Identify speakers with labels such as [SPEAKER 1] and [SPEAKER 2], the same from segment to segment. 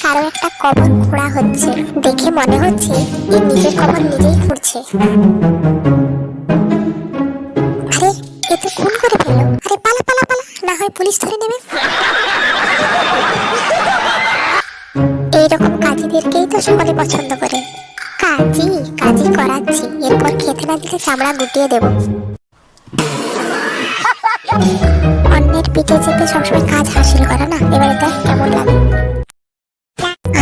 [SPEAKER 1] কারো একটা কবর খোঁড়া হচ্ছে, দেখে মনে হচ্ছে এই নিজের কবর নিজেই খুঁড়ছে। আরে এ তো খুন করে ফেললো। আরে পালা পালা পালা, না হয় পুলিশ ধরে নেবে। এইরকম কাজীদেরকেই তো সকলে পছন্দ করে। কাজী কাজী করাচ্ছি, এরপর খেতে না দিলে চামড়া গুটিয়ে দেব। অন্যের পিঠে চেপে সবসময় কাজ হাসিল করা না, এবারে দেখ কেমন লাগে।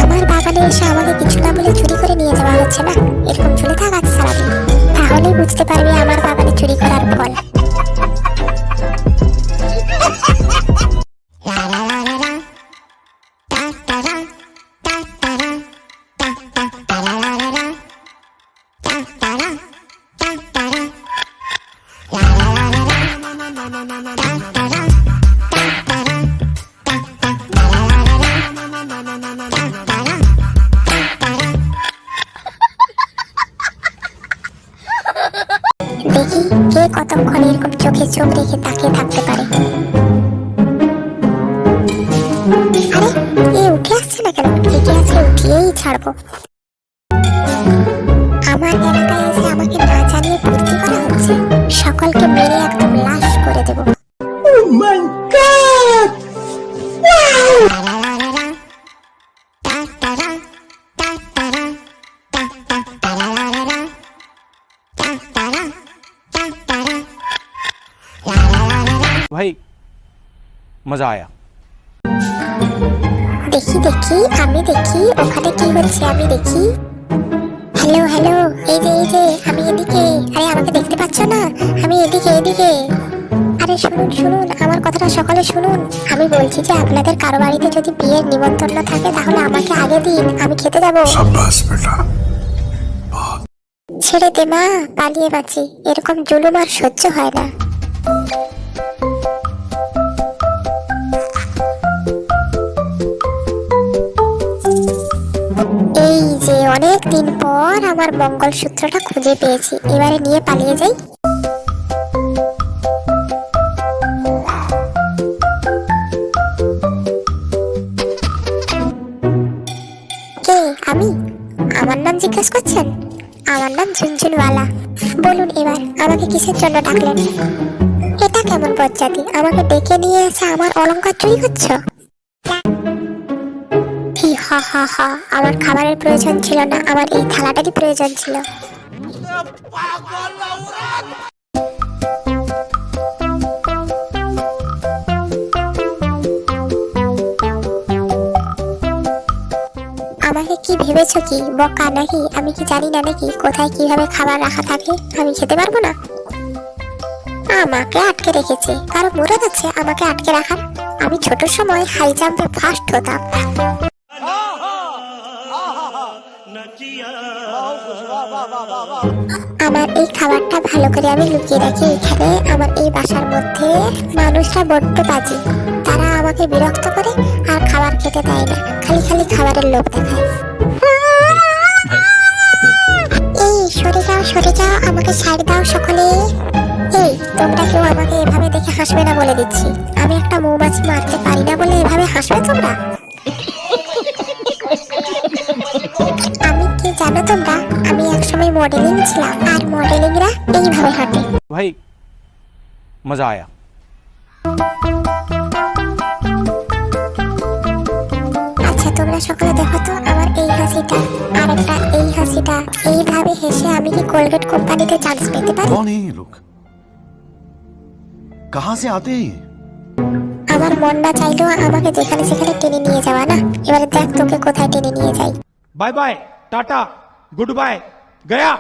[SPEAKER 1] আমার বাগানে এসে আমাকে কিছু না বলে চুরি করে নিয়ে যাওয়া হচ্ছে না, এরকম চলে থাক আজ সারাদিন, তাহলেই বুঝতে পারবি আমার বাগানে চুরি করার ফল। দেখি কে কতক্ষণ এরকম চোখে চোখ রেখে তাকিয়ে থাকতে পারে। আরে এ উঠে আসছে না কেন? একে আজকে উঠিয়েই ছাড়বো। আমার এলাকায় এসে আমাকে না জানিয়ে ভর্তি করা হচ্ছে, সকলকে মেরে একদম লাশ করে দেবো।
[SPEAKER 2] Oh my God!
[SPEAKER 3] भाई मजा आया।
[SPEAKER 1] দেখি দেখি আমি দেখি ওখানে কি হচ্ছে, আমি দেখি। হ্যালো হ্যালো, এই যে আমি এদিকে। আরে আমাকে দেখতে পাচ্ছ না? আমি এদিকে এদিকে। আরে শুনুন শুনুন, আমার কথাটা সকলে শুনুন। আমি বলছি যে আপনাদের কারো বাড়িতে যদি বিয়ের নিমন্ত্রণ থাকে তাহলে আমাকে আগে দিন, আমি খেতে যাবো।
[SPEAKER 2] शाबाश बेटा।
[SPEAKER 1] ছেড়ে দে মা, পালিয়ে বাঁচি, এরকম জুলুম আর সহ্য হয় না। এই যে অনেক দিন পর আমার মঙ্গলসূত্রটা খুঁজে পেয়েছি, এবারে নিয়ে পালিয়ে যাই। কে আমি? আমার নাম জিজ্ঞেস করছেন? আমার নাম ঝুনঝুনওয়ালা। বলুন এবার আমাকে কিসের জন্য ডাকলেন? এটা কেমন বজ্জাতি, আমাকে ডেকে নিয়ে এসে আমার অলংকার চুরি করছো? হা হা হা, আমার খাবারের প্রয়োজন ছিল না, আমার এই থালাটারই প্রয়োজন ছিল। আমাকে কি ভেবেছো কি বোকা নাকি? আমি কি জানি না নাকি কোথায় কিভাবে খাবার রাখা থাকে? আমি খেতে পারবো না? আমাকে আটকে রেখেছে, কারো মুরত আছে আমাকে আটকে রাখার? আমি ছোট সময় হাই জাম্পে ফার্স্ট হতাম। আমার এই খাবারটা ভালো করে আমি লুকিয়ে রাখি এখানে, আমার এই বাসার মধ্যে। মানুষরা বড্ড বাজে, তারা আমাকে বিরক্ত করে আর খাবার খেতে দেয় না, খালি খালি খাবারের লোভ দেখায়। এই সরে যাও, আমাকে ছাড় দাও সকলে। এই তোমরা কেউ আমাকে এভাবে দেখে হাসবে না বলে দিচ্ছি, আমি একটা মৌমাছি মারতে পারি না বলে এভাবে হাসবে তোমরা? আমি কি জানো তোমরা, আমি একসময় মডেলিং ছিলাম, আর মডেলিংরা এইভাবে হাঁটে।
[SPEAKER 3] भाई मजा आया।
[SPEAKER 1] আচ্ছা তোমরা সকলে দেখো তো আমার এই হাসিটা আর একটা এই হাসিটা, এইভাবে হেসে আমি কি কোলগেট কোম্পানিতে চান্স পেতে পারি?
[SPEAKER 2] कौन है ये लोग? कहाँ से आते हैं?
[SPEAKER 1] আমার মন না চাইলেও আমাকে যেখানে সেখানে টেনে নিয়ে যাওয়া না, এবারে দেখ তোকে কোথায় টেনে নিয়ে যাই।
[SPEAKER 3] Bye bye tata good bye गया।